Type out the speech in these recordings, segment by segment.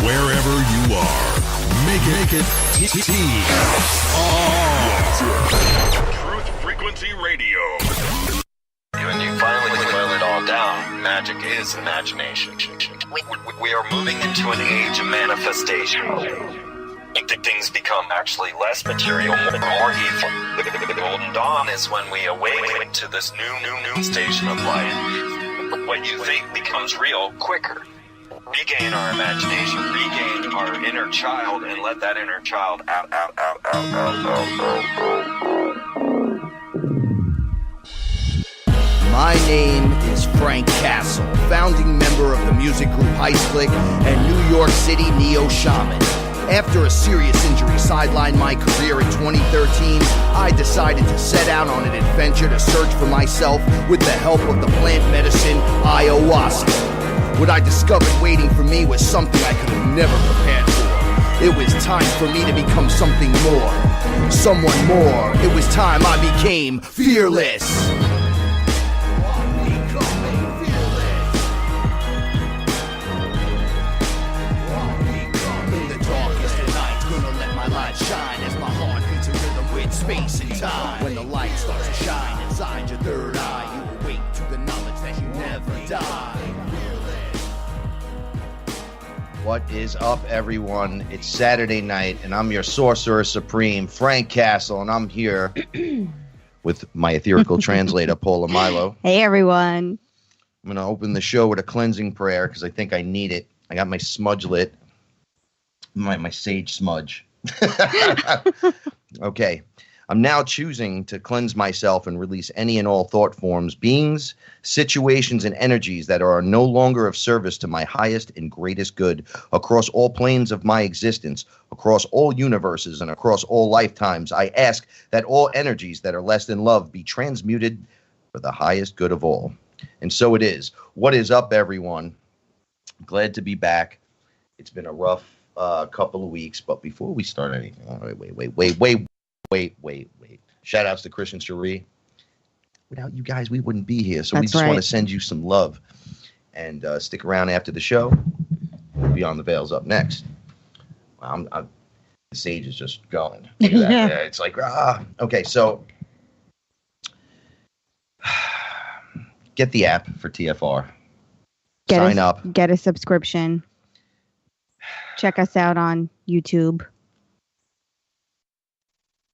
wherever you are. Make it Truth Frequency Radio. When you finally boil it all down, magic is imagination. We are moving into an age of manifestation. Things become actually less material, more evil. The golden dawn is when we awaken to this new station of life. What you think becomes real quicker. Regain our imagination, regain our inner child, and let that inner child out. My name is Frank Castle, founding member of the music group Heistlick and New York City Neo Shaman. After a serious injury sidelined my career in 2013, I decided to set out on an adventure to search for myself with the help of the plant medicine ayahuasca. What I discovered waiting for me was something I could have never prepared for. It was time for me to become something more, someone more. It was time I became fearless. Shine as my heart beats a rhythm with space and time. When the light starts to shine inside your third eye, you awake to the knowledge that you never die. What is up, everyone? It's Saturday night, and I'm your sorcerer supreme, Frank Castle, and I'm here with my ethereal translator, Paula Milo. Hey, everyone. I'm going to open the show with a cleansing prayer because I think I need it. I got my smudge lit, my sage smudge. Okay. I'm now choosing to cleanse myself and release any and all thought forms, beings, situations, and energies that are no longer of service to my highest and greatest good across all planes of my existence, across all universes, and across all lifetimes. I ask that all energies that are less than love be transmuted for the highest good of all. And so it is. What is up, everyone? Glad to be back. It's been a rough couple of weeks, but before we start anything, wait. Shout outs to Christian Cherie. Without you guys, we wouldn't be here. So we just want to send you some love and stick around after the show. Beyond the Veil's up next. The sage is just going. Look at that. Yeah, it's like, okay, so get the app for TFR. Sign up. Get a subscription. Check us out on YouTube.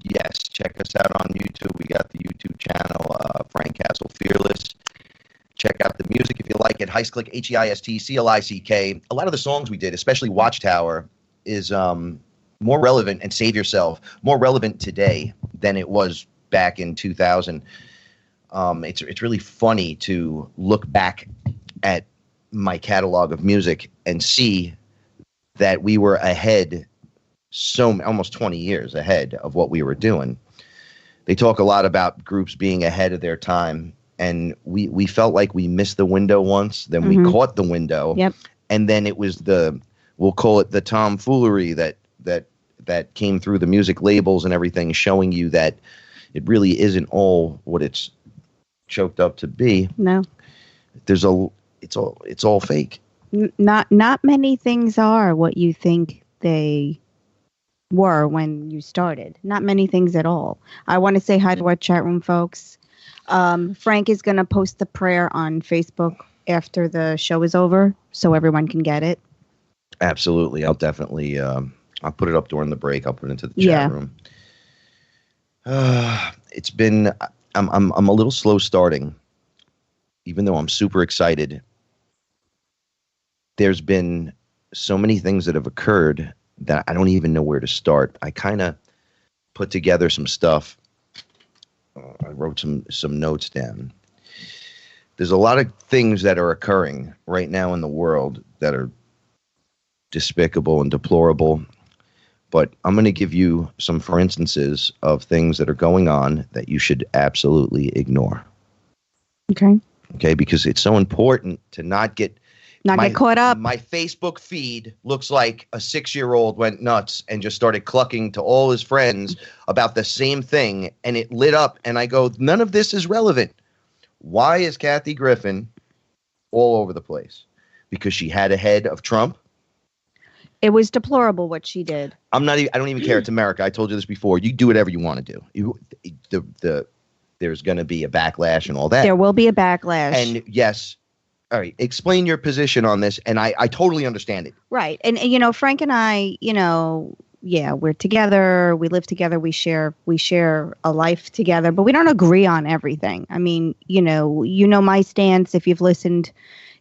Yes, check us out on YouTube. We got the YouTube channel, Frank Castle Fearless. Check out the music if you like it. Heistlick, HEISTCLICK. A lot of the songs we did, especially Watchtower, is more relevant, and Save Yourself, more relevant today than it was back in 2000. It's really funny to look back at my catalog of music and see that we were ahead, almost 20 years ahead of what we were doing. They talk a lot about groups being ahead of their time, and we felt like we missed the window once, then we caught the window, and then it was we'll call it the tomfoolery that came through the music labels and everything, showing you that it really isn't all what it's choked up to be. No. It's all fake. Not many things are what you think they were when you started. Not many things at all. I want to say hi to our chat room folks. Frank is going to post the prayer on Facebook after the show is over so everyone can get it. Absolutely. I'll definitely I'll put it up during the break. I'll put it into the chat room. It's been I'm a little slow starting, even though I'm super excited. There's been so many things that have occurred that I don't even know where to start. I kind of put together some stuff. I wrote some notes down. There's a lot of things that are occurring right now in the world that are despicable and deplorable. But I'm going to give you some for instances of things that are going on that you should absolutely ignore. Okay. Okay, because it's so important to not get caught up. My Facebook feed looks like a 6-year-old went nuts and just started clucking to all his friends about the same thing, and it lit up, and I go, none of this is relevant. Why is Kathy Griffin all over the place? Because she had a head of Trump? It was deplorable what she did. I don't even care. It's America. I told you this before. You do whatever you want to do. There's going to be a backlash and all that. There will be a backlash. And yes. All right. Explain your position on this. And I totally understand it. Right. And Frank and I, we're together. We live together. We share a life together, but we don't agree on everything. I mean, my stance if you've listened.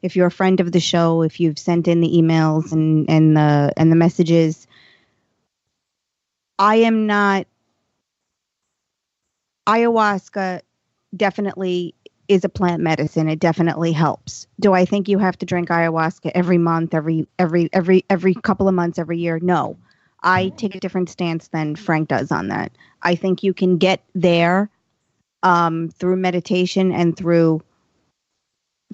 If you're a friend of the show, if you've sent in the emails and the messages, I am not. Ayahuasca definitely is a plant medicine. It definitely helps. Do I think you have to drink ayahuasca every month, every couple of months, every year? No, I take a different stance than Frank does on that. I think you can get there through meditation and through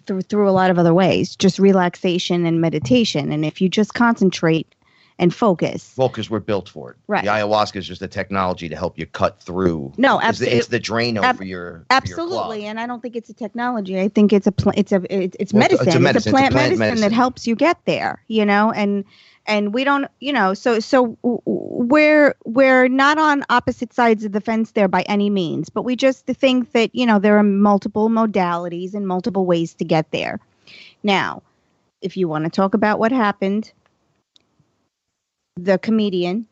a lot of other ways, just relaxation and meditation. And if you just concentrate and focus. Well, because we're built for it. Right. The ayahuasca is just a technology to help you cut through. No, absolutely. It's the Drano for your absolutely. your And I don't think it's a technology. I think it's medicine. It's a medicine. It's a plant medicine that helps you get there, and we don't, so we're not on opposite sides of the fence there by any means, but we just think that, there are multiple modalities and multiple ways to get there. Now, if you want to talk about what happened, the comedian,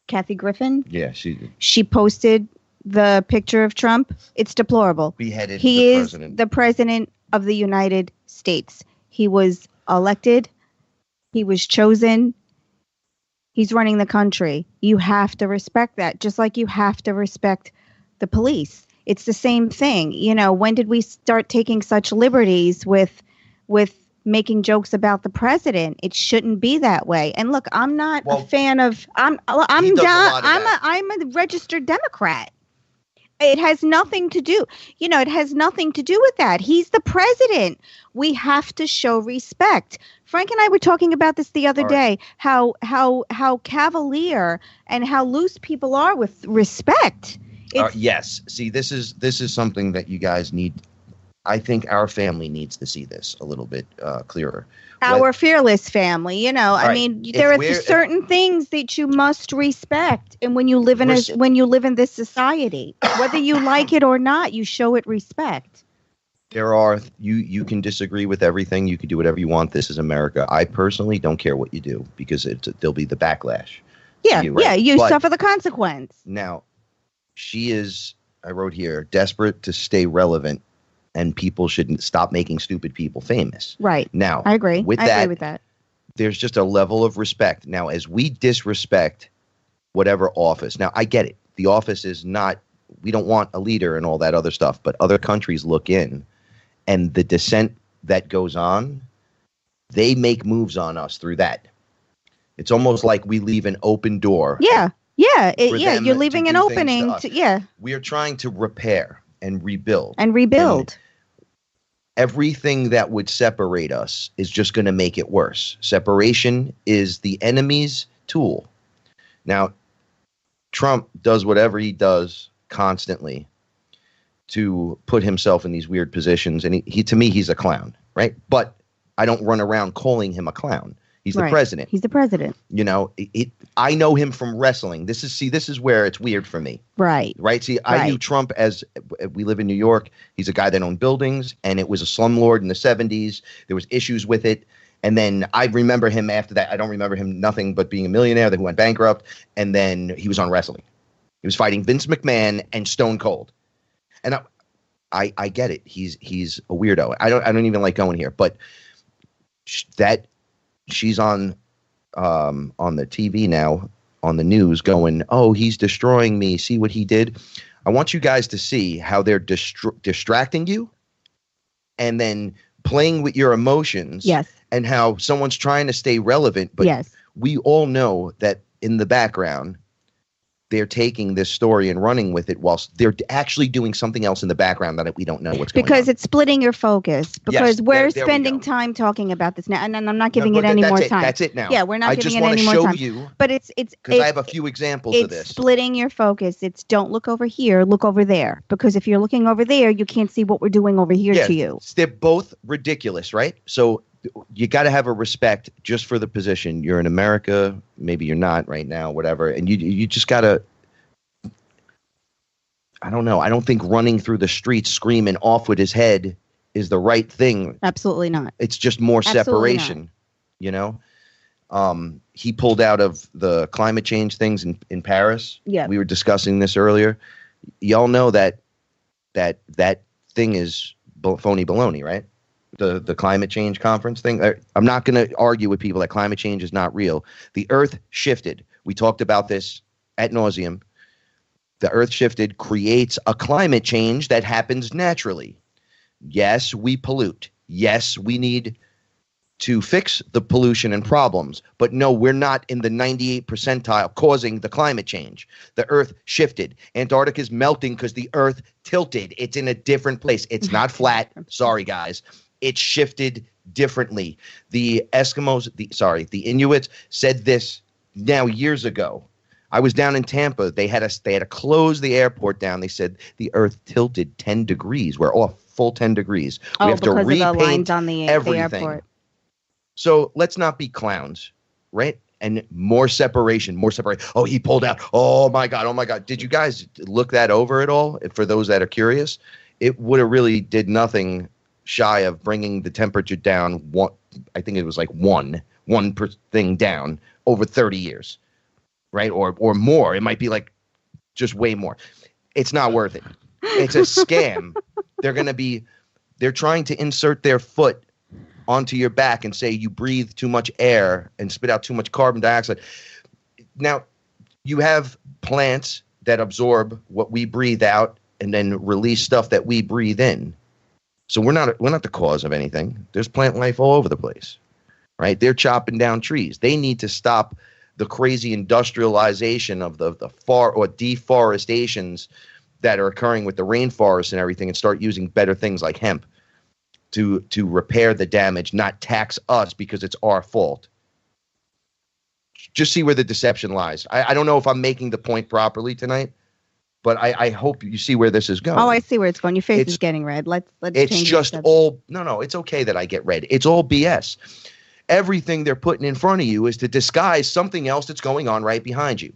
Kathy Griffin. Yeah, she posted the picture of Trump. It's deplorable. Beheaded. He is the president of the United States. He was elected. He was chosen. He's running the country. You have to respect that, just like you have to respect the police. It's the same thing. When did we start taking such liberties with making jokes about the president? It shouldn't be that way. And look, I'm not a fan of. I'm a registered Democrat. It has nothing to do. It has nothing to do with that. He's the president. We have to show respect. Frank and I were talking about this the other day. How cavalier and how loose people are with respect. Yes. See, this is something that you guys need. I think our family needs to see this a little bit clearer. Our FearLess family, there are certain things that you must respect, and when you live in this society, whether you like it or not, you show it respect. There are you can disagree with everything. You can do whatever you want. This is America. I personally don't care what you do because there'll be the backlash. Yeah, you suffer the consequence. Now, she is. I wrote here, desperate to stay relevant. And people should stop making stupid people famous. Right. Now, I agree. I agree with that. There's just a level of respect. Now, as we disrespect whatever office. Now, I get it. The office is not, we don't want a leader and all that other stuff. But other countries look in. And the dissent that goes on, they make moves on us through that. It's almost like we leave an open door. Yeah. Yeah. You're leaving an opening. We are trying to repair. And rebuild. Everything that would separate us is just going to make it worse. Separation is the enemy's tool. Now, Trump does whatever he does constantly to put himself in these weird positions. And he to me, he's a clown, right? But I don't run around calling him a clown. He's the president. He's the president. I know him from wrestling. This is where it's weird for me. Right. See, I knew Trump as we live in New York. He's a guy that owned buildings, and it was a slumlord in the 70s. There was issues with it. And then I remember him after that. I don't remember him nothing but being a millionaire. Then he went bankrupt, and then he was on wrestling. He was fighting Vince McMahon and Stone Cold. And I get it. He's a weirdo. I don't even like going here, but she's on the TV now, on the news, going, "Oh, he's destroying me. See what he did." I want you guys to see how they're distracting you, and then playing with your emotions. Yes. And how someone's trying to stay relevant, but we all know that in the background, they're taking this story and running with it whilst they're actually doing something else in the background that we don't know what's going on. Because it's splitting your focus. Because we're spending time talking about this now, and I'm not giving it any more time. That's it now. Yeah, we're not giving it any more time. I just want to show you. But it's because I have a few examples of this. It's splitting your focus. It's don't look over here, look over there. Because if you're looking over there, you can't see what we're doing over here to you. They're both ridiculous, right? So you got to have a respect just for the position. You're in America, maybe you're not right now, whatever, and you just got to. I don't know. I don't think running through the streets screaming off with his head is the right thing. Absolutely not. It's just more separation, you know. He pulled out of the climate change things in Paris. Yeah, we were discussing this earlier. Y'all know that thing is phony baloney, right? The climate change conference thing. I'm not going to argue with people that climate change is not real. The Earth shifted. We talked about this ad nauseum. The Earth shifted creates a climate change that happens naturally. Yes, we pollute. Yes, we need to fix the pollution and problems. But no, we're not in the 98th percentile causing the climate change. The Earth shifted. Antarctica is melting because the Earth tilted. It's in a different place. It's not flat. Sorry, guys. It shifted differently. The Eskimos, the Inuits said this now years ago. I was down in Tampa. They had to close the airport down. They said the Earth tilted 10 degrees. We're off full 10 degrees. We have to repaint of the lines on the everything. airport. So let's not be clowns, right? And more separation. Oh, he pulled out. Oh my God. Did you guys look that over at all? For those that are curious, it would have really did nothing shy of bringing the temperature down. I think it was like one thing down over 30 years, right? Or more. It might be like just way more. It's not worth it. It's a scam. They're trying to insert their foot onto your back and say you breathe too much air and spit out too much carbon dioxide. Now, you have plants that absorb what we breathe out and then release stuff that we breathe in. So we're not the cause of anything. There's plant life all over the place, right? They're chopping down trees. They need to stop the crazy industrialization of the deforestations that are occurring with the rainforests and everything, and start using better things like hemp to repair the damage, not tax us because it's our fault. Just see where the deception lies. I don't know if I'm making the point properly tonight, but I hope you see where this is going. Oh, I see where it's going. Your face is getting red. Let's it's change just all no, it's okay that I get red. It's all BS. Everything they're putting in front of you is to disguise something else that's going on right behind you.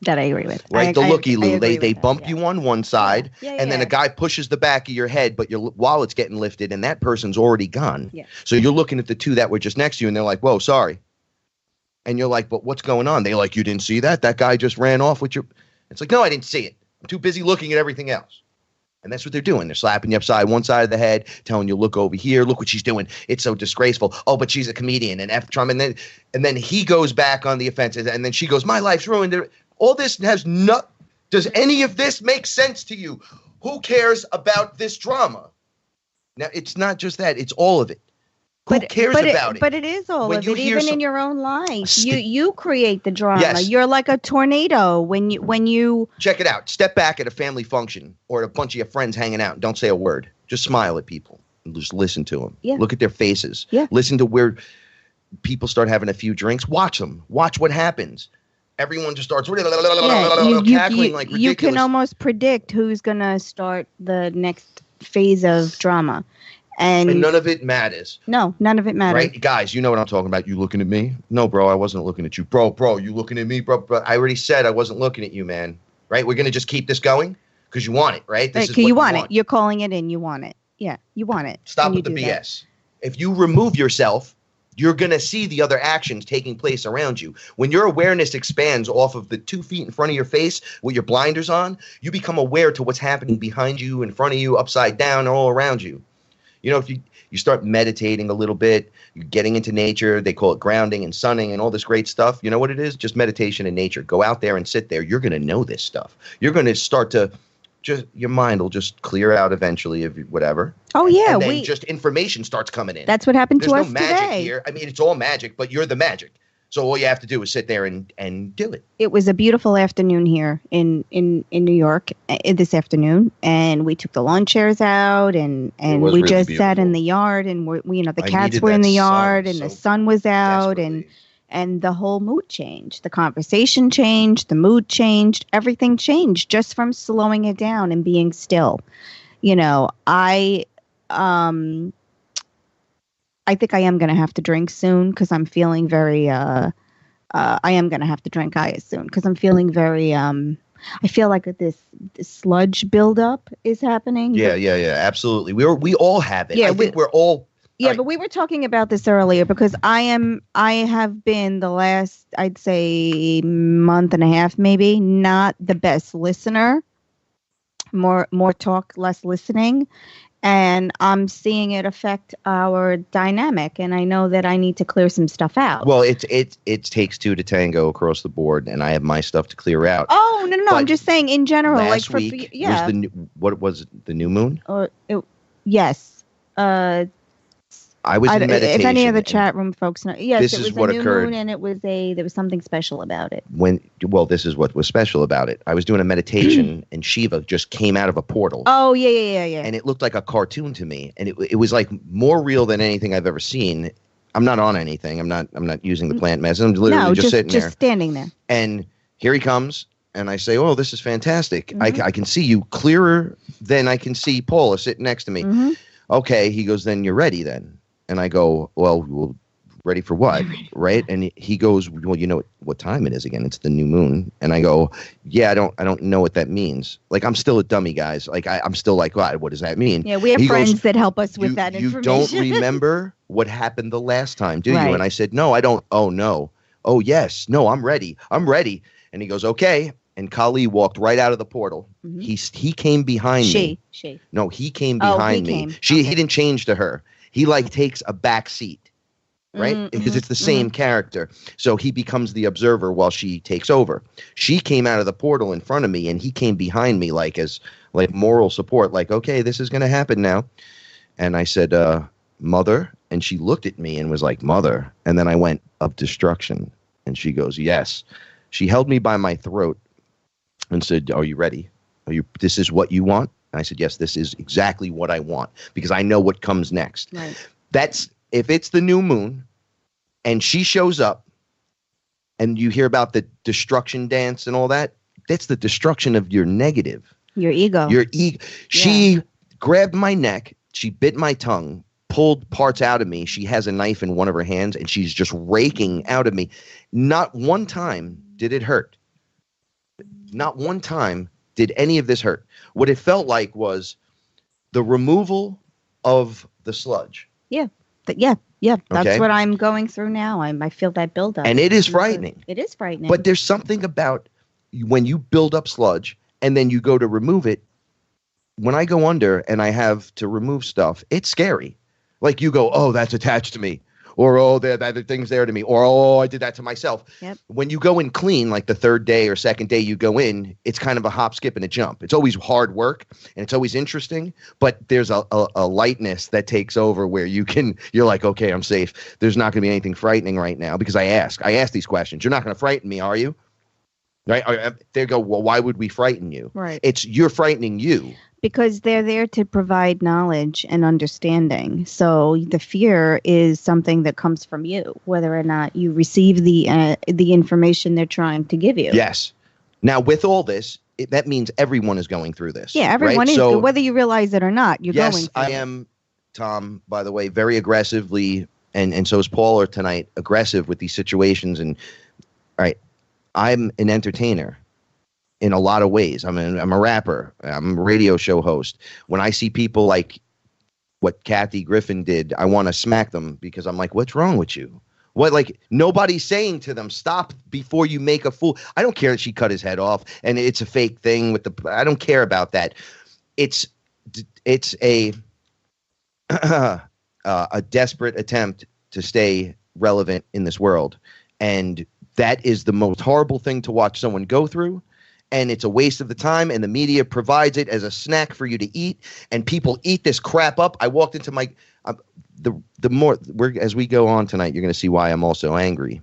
That I agree with. Right, the looky-loo. They bump you on one side, and then a guy pushes the back of your head, but your wallet's getting lifted, and that person's already gone. Yeah. So you're looking at the two that were just next to you, and they're like, whoa, sorry. And you're like, but what's going on? They're like, you didn't see that? That guy just ran off with your... It's like, no, I didn't see it. I'm too busy looking at everything else. And that's what they're doing. They're slapping you upside one side of the head, telling you, look over here, look what she's doing. It's so disgraceful. Oh, but she's a comedian, and F Trump. And then he goes back on the offensive, and then she goes, my life's ruined. All this has not. Does any of this make sense to you? Who cares about this drama? Now, it's not just that. It's all of it. Who cares about it? But it is all of it, even in your own life. You create the drama. Yes. You're like a tornado when you check it out. Step back at a family function or at a bunch of your friends hanging out and don't say a word. Just smile at people and just listen to them. Yeah. Look at their faces. Yeah. Listen to where people start having a few drinks. Watch them. Watch what happens. Everyone just starts cackling like ridiculous. You can almost predict who's going to start the next phase of drama. And none of it matters. No, none of it matters. Right? Guys, you know what I'm talking about. You looking at me? No, bro, I wasn't looking at you. Bro, you looking at me? Bro, I already said I wasn't looking at you, man. Right? We're going to just keep this going because you want it, right? This is what you want it. You're calling it in. You want it. Yeah, you want it. Stop with the BS. If you remove yourself, you're going to see the other actions taking place around you. When your awareness expands off of the 2 feet in front of your face with your blinders on, you become aware to what's happening behind you, in front of you, upside down, all around you. You know, if you start meditating a little bit, you're getting into nature, they call it grounding and sunning and all this great stuff. You know what it is? Just meditation in nature. Go out there and sit there. You're going to know this stuff. You're going to start to your mind will just clear out eventually of whatever. Oh, yeah. And then just information starts coming in. That's what happened to us today. There's no magic here. I mean, it's all magic, but you're the magic. So all you have to do is sit there and do it. It was a beautiful afternoon here in New York this afternoon, and we took the lawn chairs out, and we really just beautiful. Sat in the yard, and we the cats were in the yard, and the sun was out, and the whole mood changed. The conversation changed, the mood changed, everything changed just from slowing it down and being still. You know, I I think I am going to have to drink soon because I'm feeling very. I am going to have to drink soon because I'm feeling very. I feel like this sludge buildup is happening. Yeah, absolutely. We all have it. Yeah, I think we're all. Yeah, right. but we were talking about this earlier because I have been the last, I'd say, month and a half, maybe, not the best listener. More talk, less listening. And I'm seeing it affect our dynamic. And I know that I need to clear some stuff out. Well, it takes two to tango across the board, and I have my stuff to clear out. Oh, no. But I'm just saying in general. Last like week yeah. was what was it, the new moon? Yes. I was in meditation. If any of the chat room folks know, yes, this it is was what a new occurred. moon, and there was something special about it. This is what was special about it. I was doing a meditation, and Shiva just came out of a portal. Oh yeah. And it looked like a cartoon to me, and it was like more real than anything I've ever seen. I'm not on anything. I'm not using the plant medicine. I'm literally just sitting there, just standing there. And here he comes, and I say, "Oh, this is fantastic. Mm-hmm. I can see you clearer than I can see Paula sitting next to me." Mm-hmm. Okay, he goes, "Then you're ready then." And I go, well, ready for what? Right? And he goes, well, you know what time it is again? It's the new moon. And I go, yeah, I don't know what that means. Like, I'm still a dummy, guys. Like, I'm still like, what does that mean? Yeah, we have friends that help us with that information. You don't remember what happened the last time, do Right. you? And I said, no, I don't. Oh, no. Oh, yes. No, I'm ready. I'm ready. And he goes, okay. And Kali walked right out of the portal. Mm-hmm. He came behind me. She. No, he came behind me. He didn't change to her. He takes a back seat, right? Mm-hmm. Because it's the same character. So he becomes the observer while she takes over. She came out of the portal in front of me, and he came behind me as moral support. Like, okay, this is going to happen now. And I said, mother. And she looked at me and was like, mother. And then I went, of destruction. And she goes, yes. She held me by my throat and said, are you ready? This is what you want? And I said, yes, this is exactly what I want because I know what comes next. Right. That's if it's the new moon and she shows up and you hear about the destruction dance and all that, that's the destruction of your negative. Your ego. She grabbed my neck. She bit my tongue, pulled parts out of me. She has a knife in one of her hands and she's just raking out of me. Not one time did it hurt. Not one time did any of this hurt. What it felt like was the removal of the sludge. Yeah. That's Okay. what I'm going through now. I feel that buildup. And it is frightening. It is frightening. But there's something about when you build up sludge and then you go to remove it. When I go under and I have to remove stuff, it's scary. Like you go, oh, that's attached to me. Or, oh, there are things there to me. Or, oh, I did that to myself. Yep. When you go in clean, like the third day or second day you go in, it's kind of a hop, skip, and a jump. It's always hard work, and it's always interesting. But there's a lightness that takes over where you're like, okay, I'm safe. There's not going to be anything frightening right now because I ask these questions. You're not going to frighten me, are you? Right? They go, well, why would we frighten you? Right. You're frightening you. Because they're there to provide knowledge and understanding. So the fear is something that comes from you, whether or not you receive the information they're trying to give you. Yes. Now, with all this, that means everyone is going through this. Yeah, everyone right? is. So, whether you realize it or not, you're going through it. Yes, I am, Tom, by the way, very aggressively, and so is Paula tonight, aggressive with these situations. And, all right, I'm an entertainer. In a lot of ways. I'm a rapper. I'm a radio show host. When I see people like what Kathy Griffin did, I want to smack them because I'm like, what's wrong with you? What, like, nobody's saying to them, stop before you make a fool. I don't care that she cut his head off and it's a fake thing I don't care about that. It's a a desperate attempt to stay relevant in this world. And that is the most horrible thing to watch someone go through. And it's a waste of the time, and the media provides it as a snack for you to eat, and people eat this crap up. I walked into my as we go on tonight, you're going to see why I'm also angry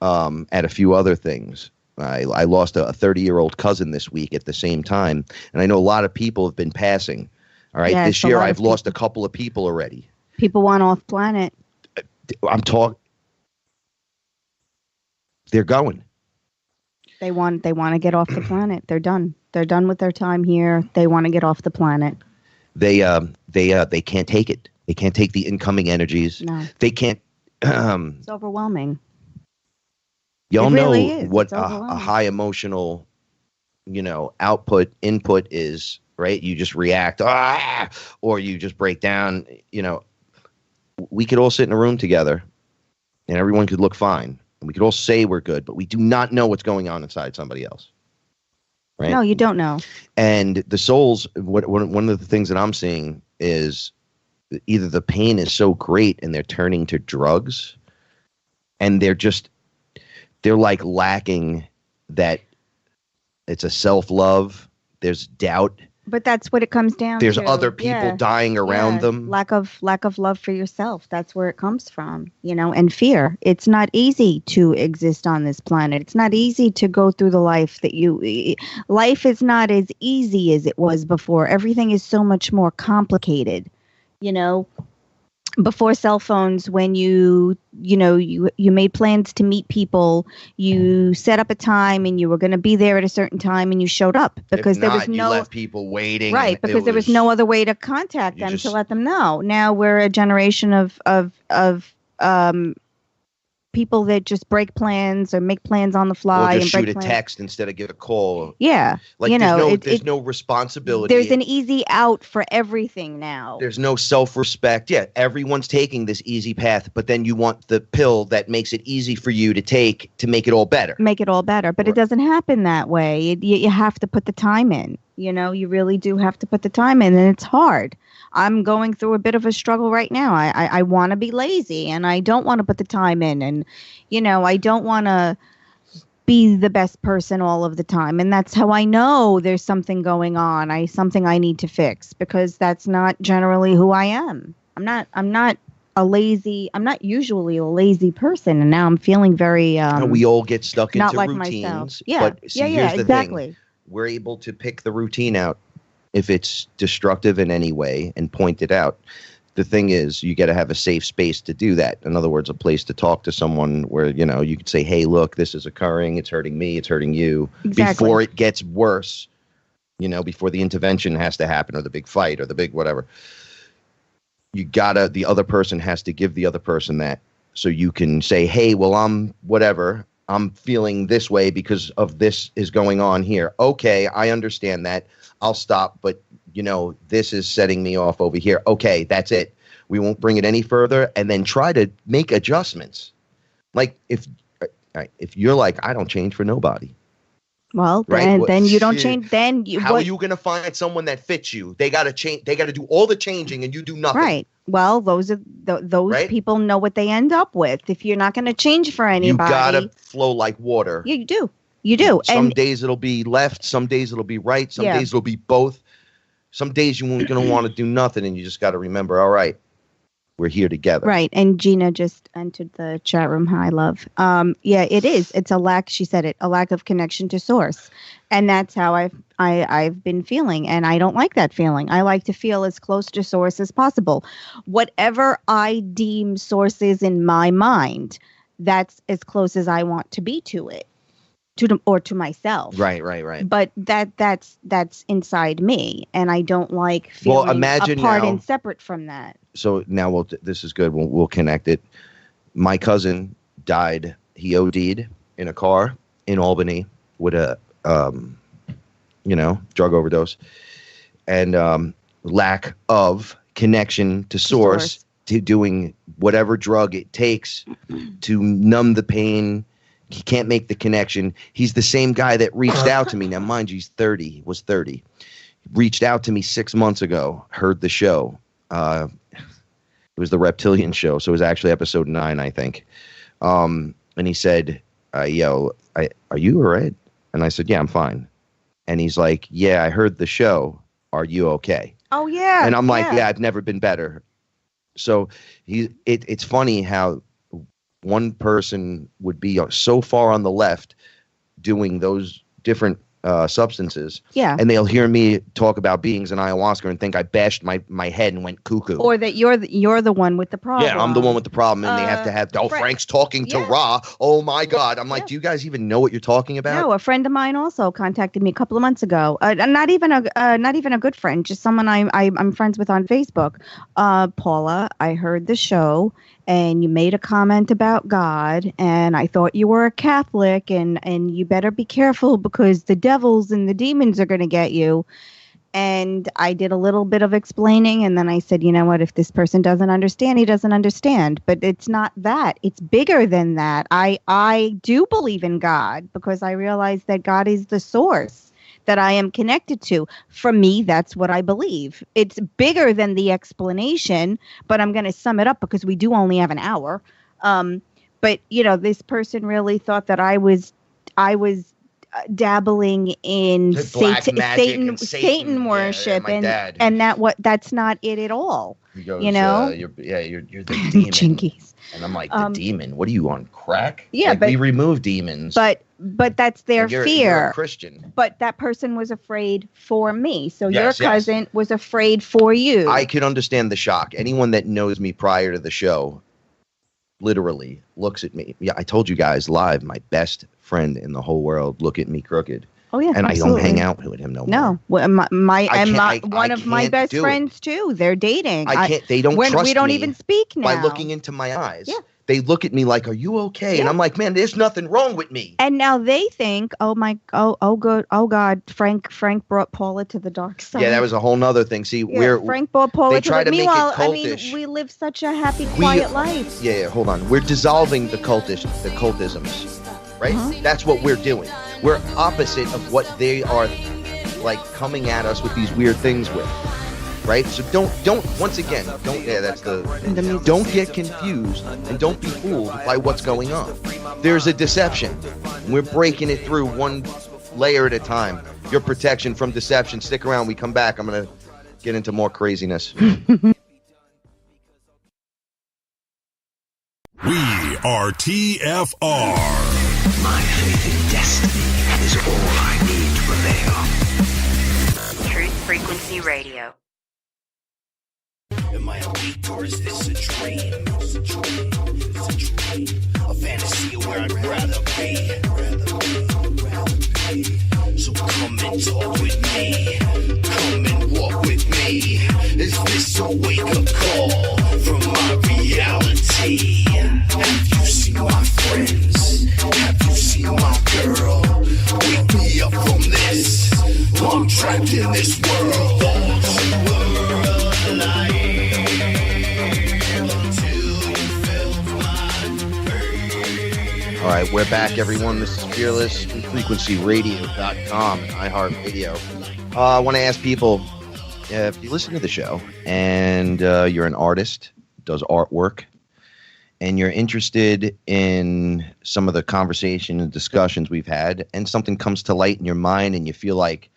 at a few other things. I lost a 30-year-old cousin this week at the same time, and I know a lot of people have been passing. All right, this year I've lost a couple of people already. People want off planet. They're going. They want to get off the planet. They're done. They're done with their time here. They want to get off the planet. They can't take it. They can't take the incoming energies. No. They can't. It's overwhelming. Y'all It really know is. what It's a overwhelming. high emotional, input is, right? You just react, or you just break down. We could all sit in a room together and everyone could look fine. And we could all say we're good, but we do not know what's going on inside somebody else. Right? No, you don't know. And the souls, one of the things that I'm seeing is either the pain is so great and they're turning to drugs, and they're like lacking that. It's a self-love. There's doubt. But that's what it comes down There's to. other people dying around them. Lack of love for yourself. That's where it comes from, and fear. It's not easy to exist on this planet. It's not easy to go through the life life is not as easy as it was before. Everything is so much more complicated, Before cell phones, when you made plans to meet people, you set up a time and you were going to be there at a certain time and you showed up because there was no, you left people waiting. Right, because there was no other way to contact them to let them know. Now we're a generation of people that just break plans or make plans on the fly or just and shoot a text instead of give a call. Yeah, like there's no responsibility. There's an easy out for everything now. There's no self-respect. Yeah, everyone's taking this easy path, but then you want the pill that makes it easy for you to take to make it all better. But it doesn't happen that way. You have to put the time in. You really do have to put the time in, and it's hard. I'm going through a bit of a struggle right now. I want to be lazy, and I don't want to put the time in, and I don't want to be the best person all of the time. And that's how I know there's something going on. Something I need to fix, because that's not generally who I am. I'm not usually a lazy person, and now I'm feeling very we all get stuck into not like routines. Myself. Yeah. But here's the exactly. thing. We're able to pick the routine out if it's destructive in any way and point it out. The thing is, you got to have a safe space to do that. In other words, a place to talk to someone where, you could say, hey, look, this is occurring. It's hurting me. It's hurting you. Exactly. Before it gets worse, before the intervention has to happen or the big fight or the big whatever. The other person has to give the other person that, so you can say, hey, well, I'm feeling this way because of this is going on here. Okay, I understand that. I'll stop, but this is setting me off over here. Okay, that's it. We won't bring it any further, and then try to make adjustments. Like if you're like, I don't change for nobody. Well, right? then you don't change. How are you going to find someone that fits you? They got to change. They got to do all the changing, and you do nothing. Right. Well, those right? people know what they end up with. If you're not going to change for anybody, you got to flow like water. Yeah, you do. You do. Some days it'll be left. Some days it'll be right. Some days it'll be both. Some days you're going to want to do nothing, and you just got to remember, all right, we're here together. Right. And Gina just entered the chat room. Hi, love. Yeah, it is. It's a lack. She said it. A lack of connection to source, and that's how I've been feeling, and I don't like that feeling. I like to feel as close to source as possible. Whatever I deem source is in my mind, that's as close as I want to be to it. To myself. Right. But that's inside me, and I don't like feeling apart and separate from that. So now this is good. We'll connect it. My cousin died. He OD'd in a car in Albany with a drug overdose, and lack of connection to source, to doing whatever drug it takes to numb the pain. He can't make the connection. He's the same guy that reached out to me. Now, mind you, was 30. Reached out to me 6 months ago, heard the show. It was the Reptilian show, so it was actually episode 9, I think. And he said, are you all right? And I said, yeah, I'm fine. And he's like, yeah, I heard the show. Are you okay? Oh, yeah. And I'm like, yeah, I've never been better. So it's funny how one person would be so far on the left doing those different substances. Yeah. And they'll hear me talk about beings and ayahuasca and think I bashed my head and went cuckoo. Or that you're the one with the problem. Yeah, I'm the one with the problem, and they have to have. Frank's talking to Ra. Oh my God! I'm like, do you guys even know what you're talking about? No, a friend of mine also contacted me a couple of months ago. Not even a good friend, just someone I'm friends with on Facebook. Paula, I heard the show, and you made a comment about God, and I thought you were a Catholic, and you better be careful because the devils and the demons are going to get you. And I did a little bit of explaining, and then I said, you know what, if this person doesn't understand, he doesn't understand. But it's not that. It's bigger than that. I do believe in God because I realize that God is the source that I am connected to. For me, that's what I believe. It's bigger than the explanation, but I'm going to sum it up because we do only have an hour. But, you know, this person really thought that I was dabbling in Satan worship, and that's not it at all. He goes, you know, you're the demon. Jinkies. And I'm like, the demon? What are you on crack? Yeah, like, but we remove demons. But that's their fear. You're a Christian. But that person was afraid for me. So your cousin was afraid for you. I could understand the shock. Anyone that knows me prior to the show literally looks at me. Yeah, I told you guys live, my best friend in the whole world look at me crooked. Oh yeah, and absolutely. I don't hang out with him no more. No, well, one of my best friends too. They're dating. They don't trust me. We don't even speak now. By looking into my eyes. Yeah. They look at me like, "Are you okay?" Yeah. And I'm like, "Man, there's nothing wrong with me." And now they think, "Oh God, Frank brought Paula to the dark side." Yeah, that was a whole nother thing. See, Frank brought Paula to the. Meanwhile, I mean, we live such a happy, quiet life. Yeah, hold on. We're dissolving the cultisms. Right? That's what we're doing. We're opposite of what they are like coming at us with these weird things with. Right? So don't get confused and don't be fooled by what's going on. There's a deception. We're breaking it through one layer at a time. Your protection from deception. Stick around. We come back. I'm going to get into more craziness. We are TFR. My faith in destiny is all I need to prevail. Truth Frequency Radio. Am I awake or is this a dream? It's a dream. It's a dream. A fantasy of where I'd rather be. So come and talk with me. Come and walk with me. Is this a wake-up call from my reality? Have you seen my friends? Have you seen my girl? Wake me up from this. I'm trapped in this world. All right, we're back, everyone. This is FearLess, FrequencyRadio.com, iHeart Radio. I want to ask people, if you listen to the show and you're an artist, does artwork, and you're interested in some of the conversation and discussions we've had, and something comes to light in your mind and you feel like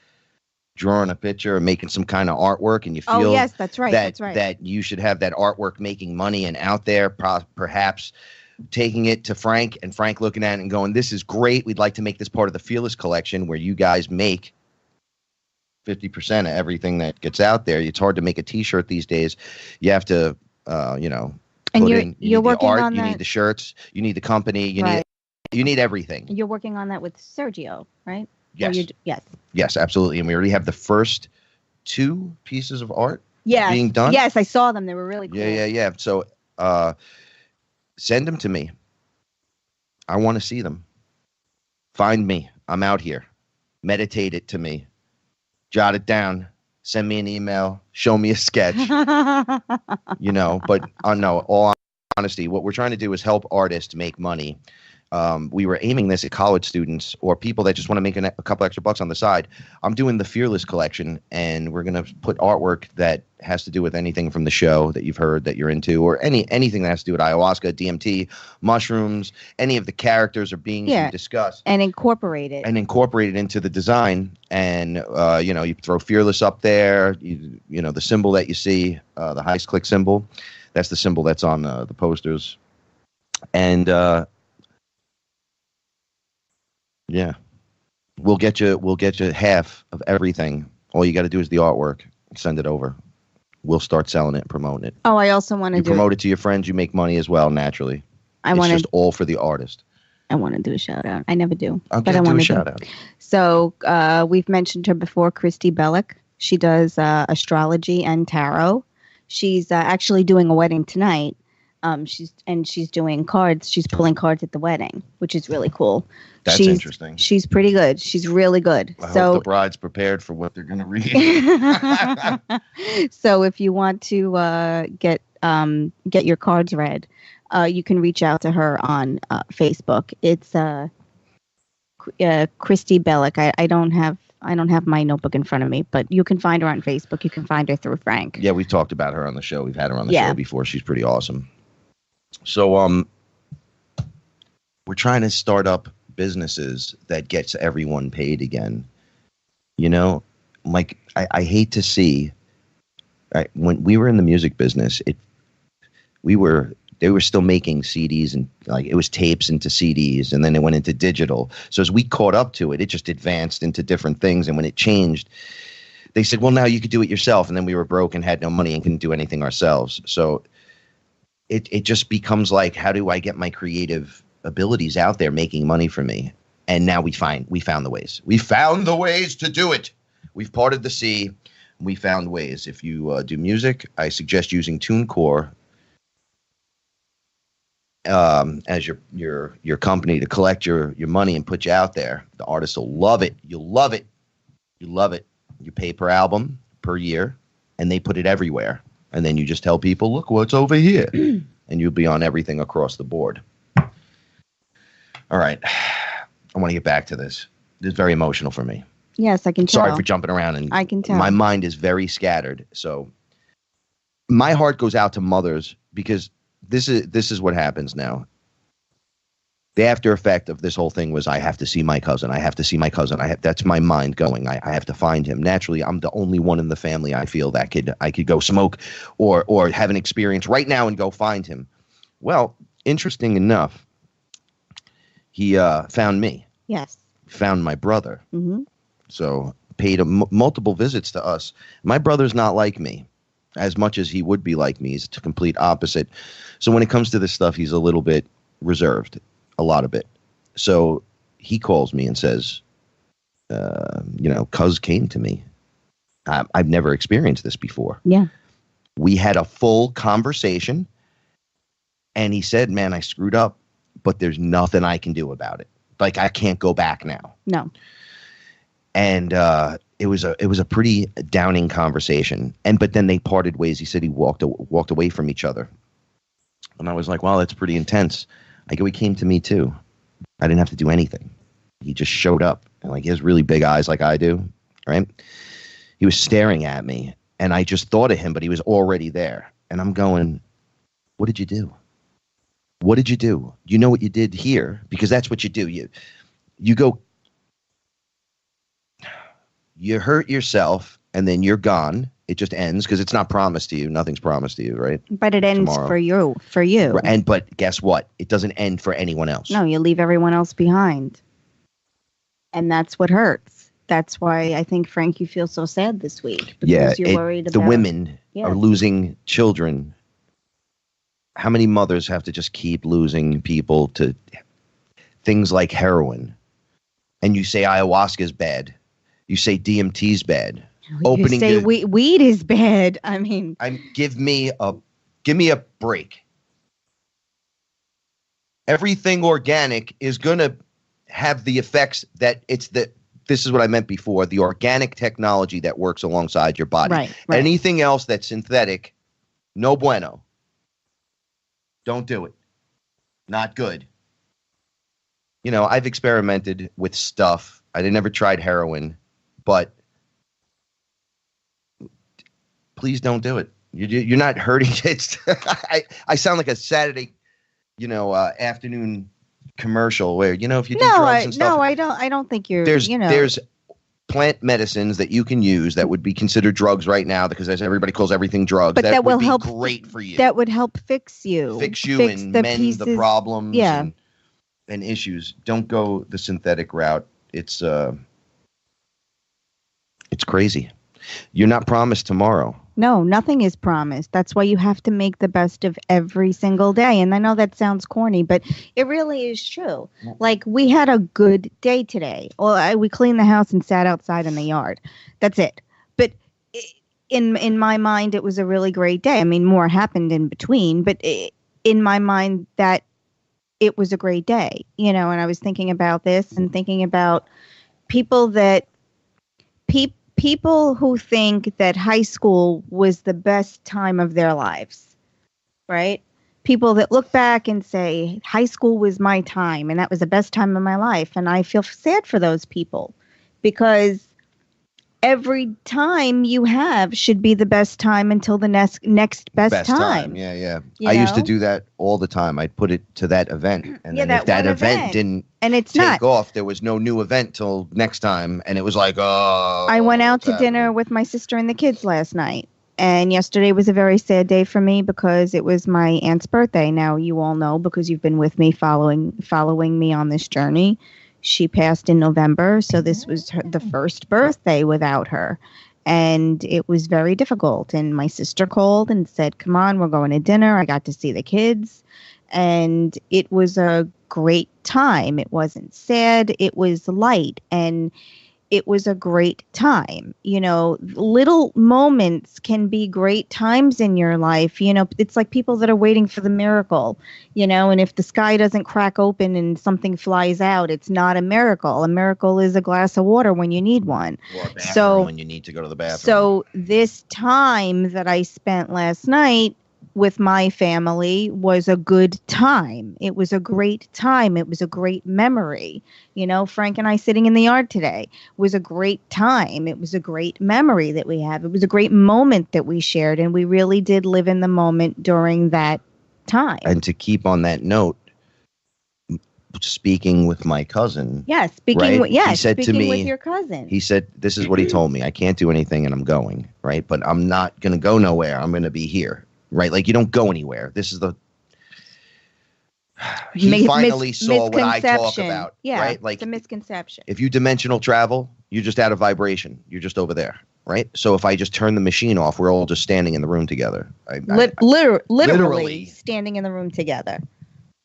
drawing a picture or making some kind of artwork, and you feel that's right. that you should have that artwork making money and out there, perhaps taking it to Frank, and Frank looking at it and going, "This is great. We'd like to make this part of the FearLess collection where you guys make 50% of everything that gets out there." It's hard to make a T-shirt these days. You have to, And put you're in. You need working the art. on You that. need the shirts. You need the company. You need everything. You're working on that with Sergio, right? Yes. Yes. Yes, absolutely. And we already have the first 2 pieces of art being done. Yes, I saw them. They were really cool. Yeah. So, send them to me. I want to see them. Find me. I'm out here. Meditate it to me. Jot it down. Send me an email. Show me a sketch. But no, all honesty, what we're trying to do is help artists make money. We were aiming this at college students or people that just want to make a couple extra bucks on the side. I'm doing the FearLess collection, and we're going to put artwork that has to do with anything from the show that you've heard that you're into, or anything that has to do with ayahuasca, DMT, mushrooms, any of the characters or beings we discuss. And incorporate it. Into the design. And, you throw FearLess up there, the symbol that you see, the highest click symbol. That's the symbol that's on the posters. And, yeah. We'll get you half of everything. All you got to do is the artwork. Send it over. We'll start selling it and promoting it. Oh, I also want to promote it to your friends. You make money as well, naturally. It's just all for the artist. I want to do a shout out. I never do. I'll but I want do to a shout out. So we've mentioned her before, Christy Bellick. She does astrology and tarot. She's actually doing a wedding tonight. She's doing cards. She's pulling cards at the wedding, which is really cool. That's interesting. She's pretty good. She's really good. I hope the bride's prepared for what they're going to read. So if you want to get your cards read, you can reach out to her on Facebook. It's Christy Bellick. I don't have my notebook in front of me, but you can find her on Facebook. You can find her through Frank. Yeah, we've talked about her on the show. We've had her on the show before. She's pretty awesome. So we're trying to start up businesses that gets everyone paid again. You know, like I hate to see when we were in the music business, they were still making CDs and like it was tapes into CDs and then it went into digital. So as we caught up to it, it just advanced into different things. And when it changed, they said, well, now you could do it yourself. And then we were broke and had no money and couldn't do anything ourselves. So it just becomes like, how do I get my creative abilities out there making money for me? And now we found the ways. We found the ways to do it. We've parted the sea. We found ways. If you do music, I suggest using TuneCore as your company to collect your money and put you out there. The artists will love it. You'll love it. You love it. You pay per album, per year, and they put it everywhere. And then you just tell people, look what's over here. And you'll be on everything across the board. All right. I want to get back to this. This is very emotional for me. Yes, I can tell. Sorry for jumping around. And I can tell. My mind is very scattered. So my heart goes out to mothers because this is what happens now. The after effect of this whole thing was I have to see my cousin. I have to see my cousin. That's my mind going. I have to find him. Naturally, I'm the only one in the family I feel that I could go smoke or have an experience right now and go find him. Well, interesting enough, he found me. Yes. Found my brother. Mm-hmm. So paid multiple visits to us. My brother's not like me as much as he would be like me. He's the complete opposite. So when it comes to this stuff, he's a little bit reserved. A lot of it. So he calls me and says, cuz came to me. I've never experienced this before. Yeah. We had a full conversation and he said, man, I screwed up, but there's nothing I can do about it. Like I can't go back now. No. And it was a pretty downing conversation. But then they parted ways. He said he walked away from each other. And I was like, wow, that's pretty intense. I go, he came to me too. I didn't have to do anything. He just showed up. And like he has really big eyes like I do, right? He was staring at me and I just thought of him, but he was already there. And I'm going, what did you do? What did you do? You know what you did here? Because that's what you do. You go, you hurt yourself and then you're gone. It just ends because it's not promised to you. Nothing's promised to you, right? But it ends tomorrow. For you. But guess what? It doesn't end for anyone else. No, you leave everyone else behind. And that's what hurts. That's why I think, Frank, you feel so sad this week. Because you're worried about the women are losing children. How many mothers have to just keep losing people to things like heroin? And you say ayahuasca's bad. You say DMT's bad. You say weed is bad. I mean, give me a break. Everything organic is going to have the effects that this is what I meant before, the organic technology that works alongside your body. Right. Anything else that's synthetic, no bueno. Don't do it. Not good. You know, I've experimented with stuff. I never tried heroin, but please don't do it. You're not hurting. I sound like a Saturday, afternoon commercial where, if you do drugs and stuff. No, I don't think you're, There's plant medicines that you can use that would be considered drugs right now because as everybody calls everything drugs. But that will be help. Great for you. That would help fix you. And mend the problems yeah. and issues. Don't go the synthetic route. It's crazy. You're not promised tomorrow. No, nothing is promised. That's why you have to make the best of every single day. And I know that sounds corny, but it really is true. Like, we had a good day today. Well, we cleaned the house and sat outside in the yard. That's it. But in my mind, it was a really great day. I mean, more happened in between, but in my mind, that it was a great day. And I was thinking about this and thinking about people who think that high school was the best time of their lives, right? People that look back and say, high school was my time and that was the best time of my life. And I feel sad for those people because every time you have should be the best time until the next best time. Yeah. I used to do that all the time. I'd put it to that event. And then if that event didn't take off, there was no new event till next time. And it was like, oh. I went out to dinner with my sister and the kids last night. And yesterday was a very sad day for me because it was my aunt's birthday. Now, you all know because you've been with me following me on this journey. She passed in November, so this was the first birthday without her. And it was very difficult. And my sister called and said, come on, we're going to dinner. I got to see the kids. And it was a great time. It wasn't sad. It was light. And it was a great time. Little moments can be great times in your life. It's like people that are waiting for the miracle, and if the sky doesn't crack open and something flies out, it's not a miracle. A miracle is a glass of water when you need one. Or a bathroom when you need to go to the bathroom. So this time that I spent last night with my family was a good time. It was a great time. It was a great memory. Frank and I sitting in the yard today was a great time. It was a great memory that we have. It was a great moment that we shared, and we really did live in the moment during that time. And to keep on that note, speaking with my cousin. He said to me, with your cousin. He said, this is what he told me. I can't do anything and I'm going, right? But I'm not going to go nowhere. I'm going to be here. Right, like you don't go anywhere. This is he finally saw what I talk about. Yeah, right, like it's a misconception. If you dimensional travel, you're just out of vibration. You're just over there, right? So if I just turn the machine off, we're all just standing in the room together. Literally standing in the room together.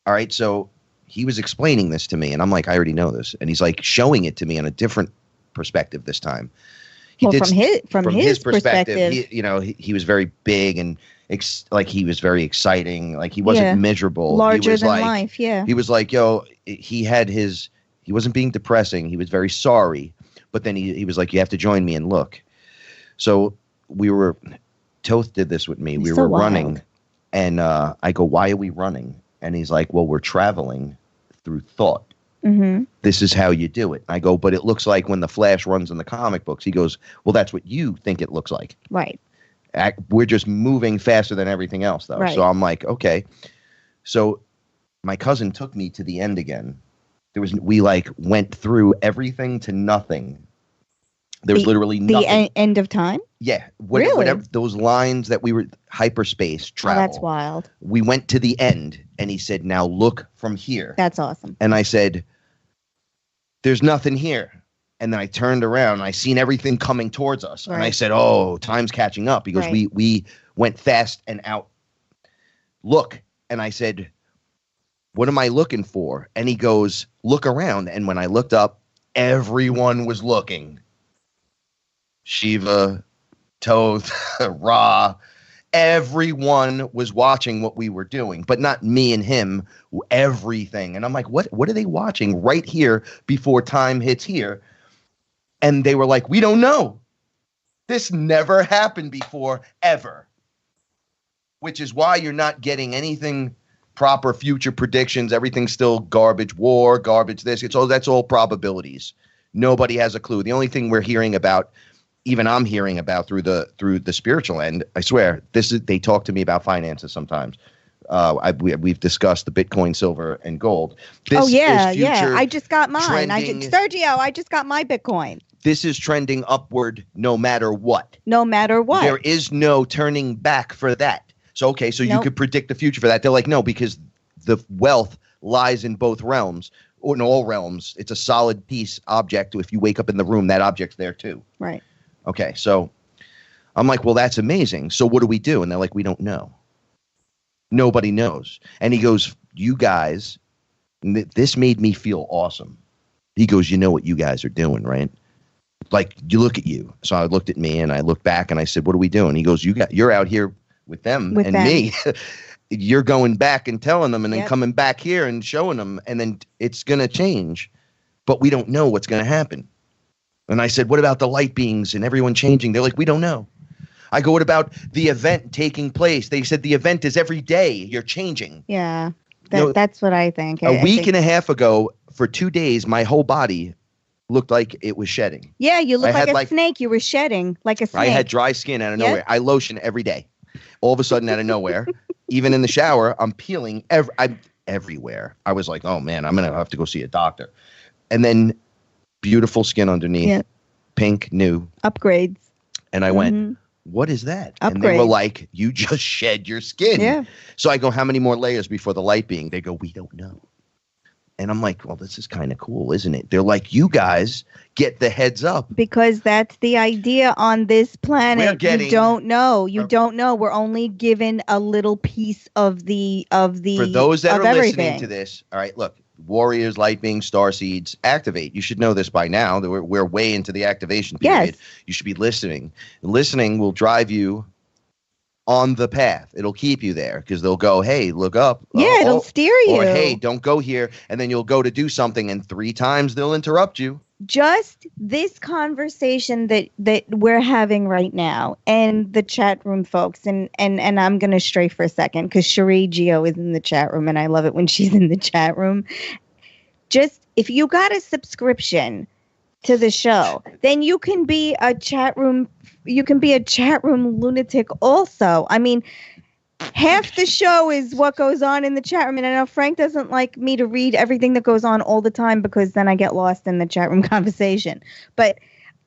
All right, so he was explaining this to me, and I'm like, I already know this, and he's like showing it to me in a different perspective this time. From his perspective, he was very big and. He was very exciting. Like he wasn't miserable. Larger he was than like, life. Yeah. He was like, he wasn't being depressing. He was very sorry. But then he was like, you have to join me and look. So Toth did this with me. We were running and I go, why are we running? And he's like, well, we're traveling through thought. Mm-hmm. This is how you do it. I go, but it looks like when the Flash runs in the comic books. He goes, well, that's what you think it looks like. Right. We're just moving faster than everything else, though. Right. So I'm like, okay. So my cousin took me to the end again. We went through everything to nothing. There was literally nothing. The end of time? Yeah. Whatever those lines that we were hyperspace travel. Oh, that's wild. We went to the end, and he said, now look from here. That's awesome. And I said, there's nothing here. And then I turned around and I seen everything coming towards us. Right. And I said, oh, time's catching up. He goes, we went fast and out. Look. And I said, what am I looking for? And he goes, look around. And when I looked up, everyone was looking. Shiva, Toth, Ra. Everyone was watching what we were doing, but not me and him, everything. And I'm like, what are they watching right here before time hits here? And they were like, we don't know. This never happened before, ever. Which is why you're not getting anything proper future predictions. Everything's still garbage war, garbage this. That's all probabilities. Nobody has a clue. The only thing we're hearing about, even I'm hearing about through the spiritual end, I swear, they talk to me about finances sometimes. We've discussed the Bitcoin, silver, and gold. This I just got mine. Sergio, I just got my Bitcoin. This is trending upward no matter what. No matter what. There is no turning back for that. So, you could predict the future for that. They're like, no, because the wealth lies in both realms. or in all realms, it's a solid piece object. If you wake up in the room, that object's there too. Right. Okay, so I'm like, well, that's amazing. So what do we do? And they're like, we don't know. Nobody knows. And he goes, you guys, this made me feel awesome. He goes, you know what you guys are doing, right? Like, you look at you. So I looked at me and I looked back and I said, what are we doing? He goes, you're out here with them and me. You're going back and telling them and then coming back here and showing them. And then it's going to change. But we don't know what's going to happen. And I said, what about the light beings and everyone changing? They're like, we don't know. I go, what about the event taking place? They said the event is every day. You're changing. Yeah, that's what I think. A week and a half ago, for 2 days, my whole body looked like it was shedding. Yeah, you look like a snake. You were shedding like a snake. I had dry skin out of nowhere. I lotion every day. All of a sudden, out of nowhere, even in the shower, I'm peeling I'm everywhere. I was like, oh, man, I'm going to have to go see a doctor. And then beautiful skin underneath, pink, new. Upgrades. And I went, what is that? And they were like, you just shed your skin. Yeah. So I go, how many more layers before the light being? They go, we don't know. And I'm like, well, this is kind of cool, isn't it? They're like, you guys get the heads up. Because that's the idea on this planet. You don't know. You don't know. We're only given a little piece of the For those that are everything. Listening to this, all right, look, Warriors, Light Beings, Star Seeds, activate. You should know this by now. That we're way into the activation period. Yes. You should be listening. Listening will drive you on the path. It'll keep you there because they'll go, hey, look up. Yeah, it'll steer you. Or, hey, don't go here. And then you'll go to do something and 3 times they'll interrupt you. Just this conversation that we're having right now and the chat room folks, and I'm going to stray for a second because Cherie Gio is in the chat room and I love it when she's in the chat room. Just if you got a subscription to the show, then you can be a chat room. You can be a chat room lunatic also. I mean, half the show is what goes on in the chat room. And I know Frank doesn't like me to read everything that goes on all the time because then I get lost in the chat room conversation. But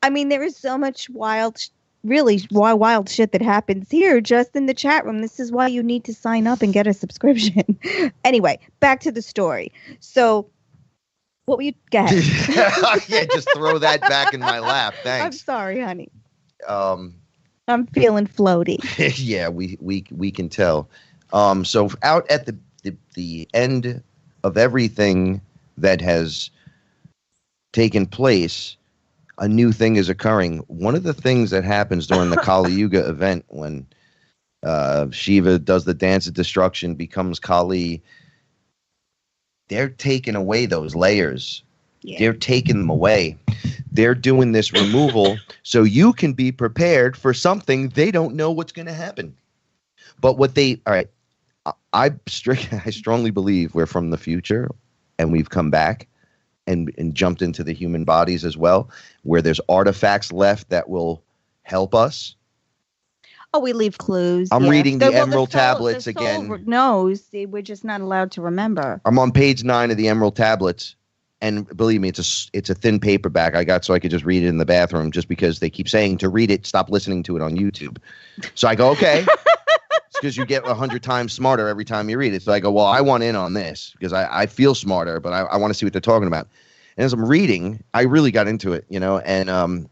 I mean, there is so much wild shit that happens here just in the chat room. This is why you need to sign up and get a subscription. Anyway, back to the story. So what were you get? Yeah, just throw that back in my lap. Thanks. I'm sorry, honey. I'm feeling floaty. Yeah, we can tell. So out at the end of everything that has taken place, a new thing is occurring. One of the things that happens during the Kali Yuga event when Shiva does the dance of destruction, becomes Kali, they're taking away those layers. Yeah. They're taking them away. They're doing this removal so you can be prepared for something they don't know what's going to happen. But all right, I strongly believe we're from the future and we've come back and jumped into the human bodies as well, where there's artifacts left that will help us. Oh, we leave clues. I'm reading the Emerald Tablets again. Knows we're just not allowed to remember. I'm on page 9 of the Emerald Tablets. And believe me, it's a thin paperback I got so I could just read it in the bathroom just because they keep saying to read it, stop listening to it on YouTube. So I go, okay. It's because you get 100 times smarter every time you read it. So I go, well, I want in on this because I feel smarter, but I want to see what they're talking about. And as I'm reading, I really got into it, and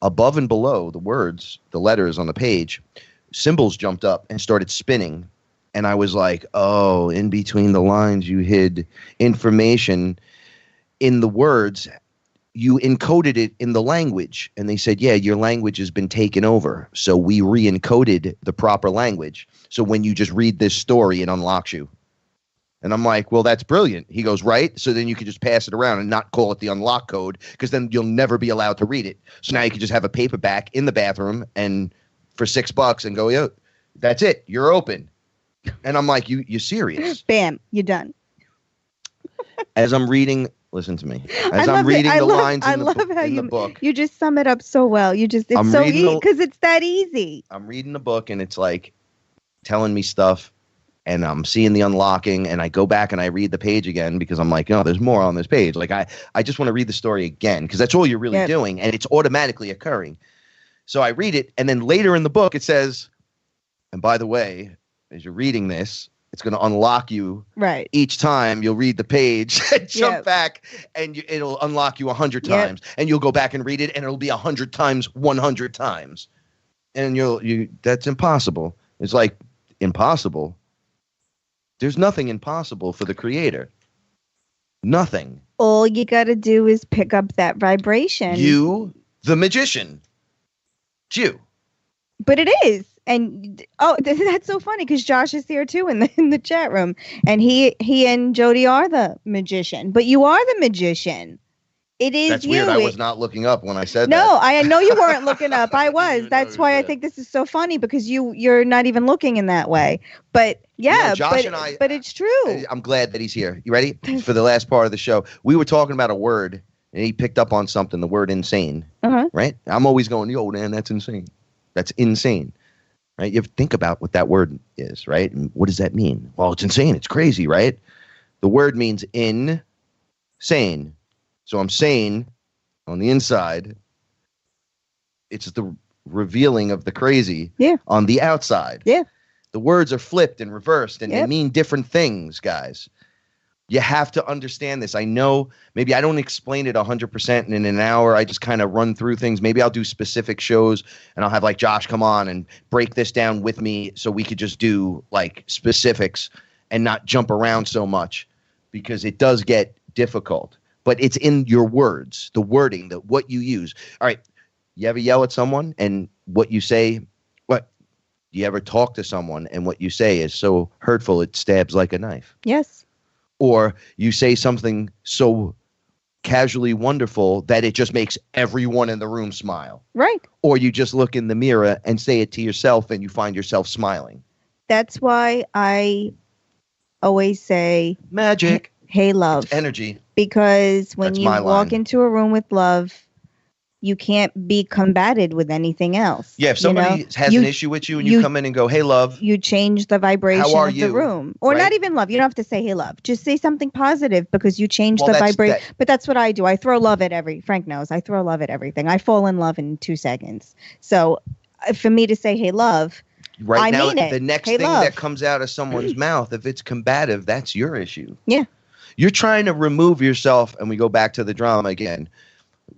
above and below the words, the letters on the page, symbols jumped up and started spinning. And I was like, oh, in between the lines, you hid information. In the words, you encoded it in the language. And they said, yeah, your language has been taken over. So we re-encoded the proper language. So when you just read this story, it unlocks you. And I'm like, well, that's brilliant. He goes, right? So then you can just pass it around and not call it the unlock code because then you'll never be allowed to read it. So now you can just have a paperback in the bathroom and for $6 and go, yo, that's it. You're open. And I'm like, you serious? Bam, you're done. As I'm reading... Listen to me. As I'm reading the lines in the book. You just sum it up so well. It's so easy because it's that easy. I'm reading the book and it's like telling me stuff and I'm seeing the unlocking and I go back and I read the page again because I'm like, oh, there's more on this page. Like I just want to read the story again because that's all you're really doing and it's automatically occurring. So I read it and then later in the book it says, and by the way, as you're reading this, It's going to unlock you. Right. Each time you'll read the page and jump Yep. back, and it'll unlock you 100 Yep. times, and you'll go back and read it, and it'll be 100 times, 100 times, and that's impossible. It's like impossible. There's nothing impossible for the creator. Nothing. All you got to do is pick up that vibration. You, the magician. It's you. But it is. And that's so funny because Josh is here too in the chat room, and he and Jody are the magician. But you are the magician. It is That's you. weird. I was not looking up when I said that. No, I know you weren't looking up. I was. even That's notice why I that. think this is so funny because you're not even looking in that way. But yeah, Josh and I- but it's true. I'm glad that he's here. You ready for the last part of the show? We were talking about a word, and he picked up on something. The word insane. Uh-huh. Right? I'm always going, yo, man, that's insane. That's insane. Right? You have to think about what that word is, right? And what does that mean? Well, it's insane. It's crazy, right? The word means insane. So I'm sane on the inside. It's the revealing of the crazy on the outside. Yeah. The words are flipped and reversed, and they Yep. mean different things, guys. You have to understand this. I know maybe I don't explain it 100% in an hour. I just kind of run through things. Maybe I'll do specific shows and I'll have like Josh come on and break this down with me so we could just do like specifics and not jump around so much because it does get difficult. But it's in your words, the wording, what you use. All right. You ever yell at someone and what you say? What? You ever talk to someone and what you say is so hurtful it stabs like a knife? Yes. Or you say something so casually wonderful that it just makes everyone in the room smile. Right. Or you just look in the mirror and say it to yourself and you find yourself smiling. That's why I always say, Magic. hey, love. It's energy. Because when That's you my walk line. into a room with love, you can't be combated with anything else. Yeah, if somebody has an issue with you and you come in and go, hey, love. You change the vibration How are of the you? room. Or Right? not even love. You don't have to say, hey, love. Just say something positive because you change Well, the that's vibration. that- But that's what I do. I throw love at Frank knows, I throw love at everything. I fall in love in 2 seconds. So for me to say, hey, love, Right I now, mean it. the next Hey, thing love. that comes out of someone's mouth, if it's combative, that's your issue. Yeah. You're trying to remove yourself, and we go back to the drama again.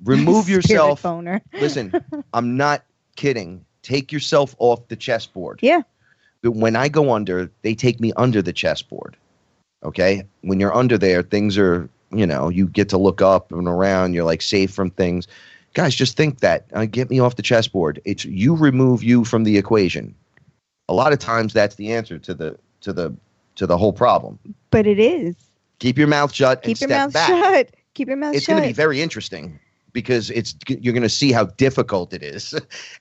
Remove Spirit yourself. boner. Listen, I'm not kidding. Take yourself off the chessboard. Yeah. But when I go under, they take me under the chessboard. Okay? When you're under there, things are, you get to look up and around. You're like safe from things. Guys, just think that. Get me off the chessboard. It's you remove you from the equation. A lot of times that's the answer to the whole problem. But it is. Keep your mouth shut and Keep your step mouth back. shut. Keep your mouth It's shut. going to be very interesting because you're going to see how difficult it is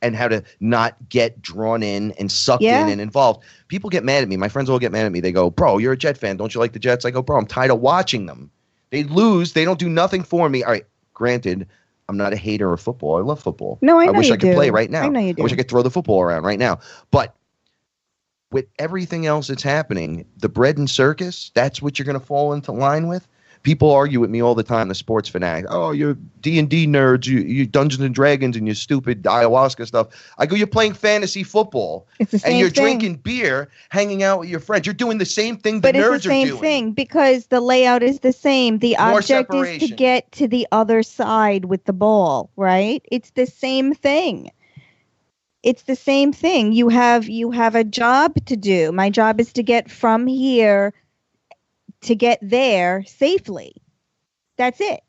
and how to not get drawn in and sucked in and involved. People get mad at me. My friends all get mad at me. They go, bro, you're a Jet fan. Don't you like the Jets? I go, bro, I'm tired of watching them. They lose. They don't do nothing for me. All right, granted, I'm not a hater of football. I love football. No, I know wish you I could do. play right now. I know you do. I wish I could throw the football around right now. But with everything else that's happening, the bread and circus, that's what you're going to fall into line with. People argue with me all the time, the sports fanatic. Oh, you're D&D nerds, you Dungeons and Dragons and your stupid ayahuasca stuff. I go, you're playing fantasy football. It's the same and you're thing. drinking beer, hanging out with your friends. You're doing the same thing the But nerds it's the same are doing. thing because the layout is the same. The More object is to separation. get to the other side with the ball, right? It's the same thing. It's the same thing. You have a job to do. My job is to get from here to get there safely. That's it.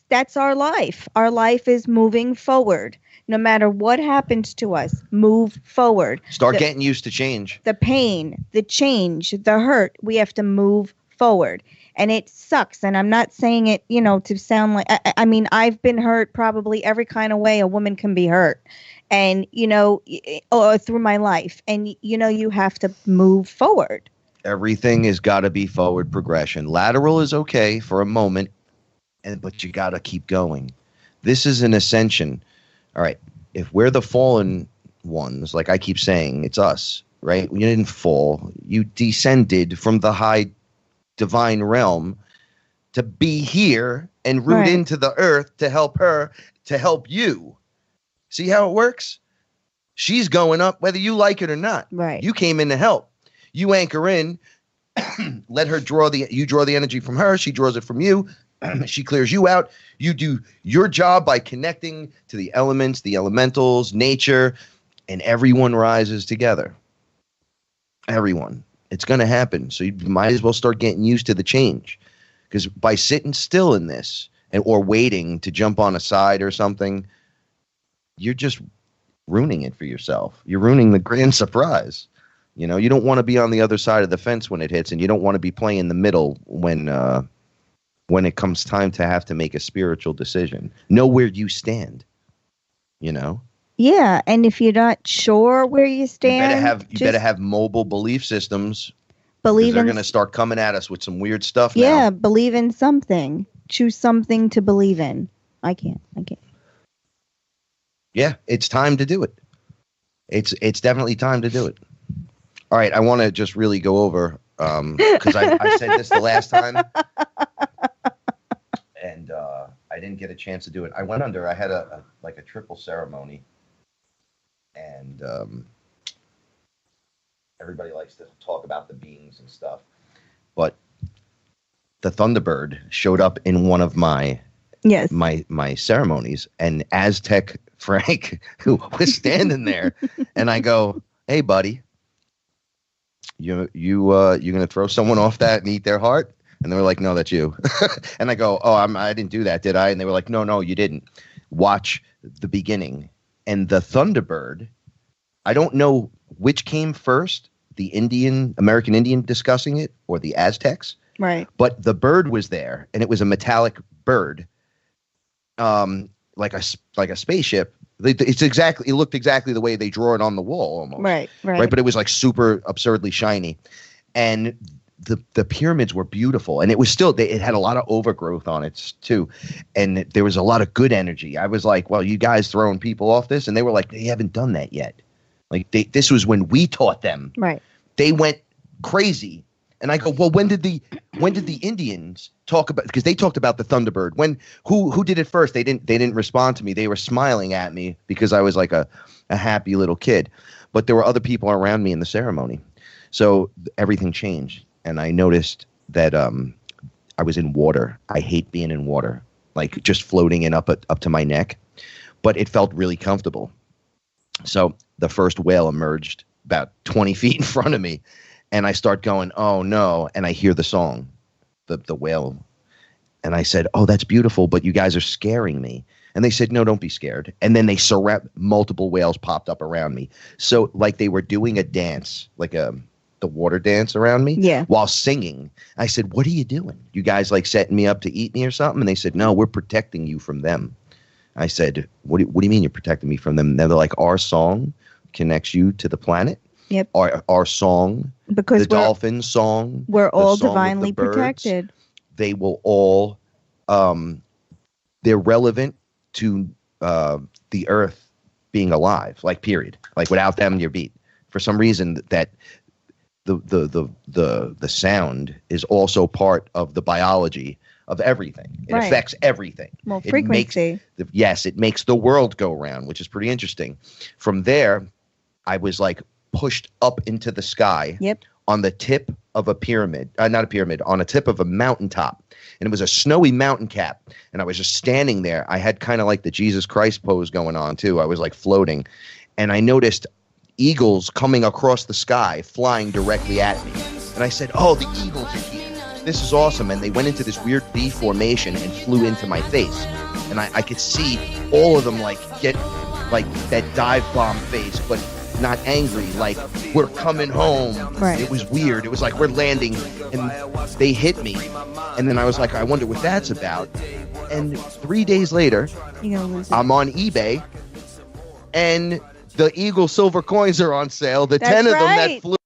That's our life. Our life is moving forward. No matter what happens to us, move forward. Start getting used to change. The pain, the change, the hurt, we have to move forward. And it sucks. And I'm not saying it, to sound like, I mean, I've been hurt probably every kind of way a woman can be hurt. And, or through my life. And, you have to move forward. Everything has got to be forward progression. Lateral is okay for a moment, but you got to keep going. This is an ascension. All right, if we're the fallen ones, like I keep saying, it's us, right? You didn't fall. You descended from the high divine realm to be here and root Right. into the earth to help her, to help you. See how it works? She's going up whether you like it or not. Right. You came in to help. You anchor in, let her draw the energy from her. She draws it from you. She clears you out. You do your job by connecting to the elements, the elementals, nature, and everyone rises together. Everyone. It's going to happen. So you might as well start getting used to the change. Because by sitting still in this or waiting to jump on a side or something, you're just ruining it for yourself. You're ruining the grand surprise. You know, you don't want to be on the other side of the fence when it hits, and you don't want to be playing the middle when it comes time to have to make a spiritual decision. Know where you stand, you know? Yeah, and if you're not sure where you stand, you better have mobile belief systems. Believe they're going to start coming at us with some weird stuff now. Yeah, believe in something. Choose something to believe in. I can't. Yeah, it's time to do it. It's definitely time to do it. All right, I want to just really go over because I said this the last time, and I didn't get a chance to do it. I went under. I had a triple ceremony, and everybody likes to talk about the beings and stuff, but the Thunderbird showed up in one of my my ceremonies, and Aztec Frank, who was standing there, and I go, "Hey, buddy, you gonna throw someone off that and eat their heart?" And they were like, "No, that's you." And I go, "Oh, I didn't do that, did I?" And they were like, "No, you didn't." Watch the beginning. And the Thunderbird, I don't know which came first, the American Indian discussing it or the Aztecs. Right. But the bird was there, and it was a metallic bird, like a spaceship. It looked exactly the way they draw it on the wall almost. Right. But it was like super absurdly shiny. And the pyramids were beautiful, and it was still, it had a lot of overgrowth on it too. And there was a lot of good energy. I was like, well, you guys throwing people off this? And they were like, they haven't done that yet. Like this was when we taught them. Right. They went crazy. And I go, well, when did the Indians talk about, because they talked about the Thunderbird. Who did it first? They didn't respond to me. They were smiling at me because I was like a happy little kid. But there were other people around me in the ceremony. So everything changed. And I noticed that I was in water. I hate being in water, like just floating in up to my neck. But it felt really comfortable. So the first whale emerged about 20 feet in front of me. And I start going, oh, no. And I hear the song, the whale. And I said, oh, that's beautiful, but you guys are scaring me. And they said, no, don't be scared. And then multiple whales popped up around me. So like they were doing a dance, like the water dance around me while singing. I said, what are you doing? You guys like setting me up to eat me or something? And they said, no, we're protecting you from them. I said, what do you mean you're protecting me from them? And they're like, our song connects you to the planet. Yep. Our song, because the dolphin song. We're all divinely protected. They will all, they're relevant to the earth being alive, like period. Like without them, you're beat. For some reason that the sound is also part of the biology of everything. It affects everything. Well, frequency. It makes the world go round, which is pretty interesting. From there, I was like pushed up into the sky on the tip of a pyramid, not a pyramid, on a tip of a mountaintop. And it was a snowy mountain cap. And I was just standing there. I had kind of like the Jesus Christ pose going on too. I was like floating. And I noticed eagles coming across the sky, flying directly at me. And I said, oh, the eagles are here. This is awesome. And they went into this weird V formation and flew into my face. And I could see all of them like get like that dive bomb face, but not angry, like we're coming home. Right. It was weird. It was like we're landing, and they hit me. And then I was like, I wonder what that's about. And 3 days later, I'm on eBay, and the Eagle silver coins are on sale. The 10 of them that flew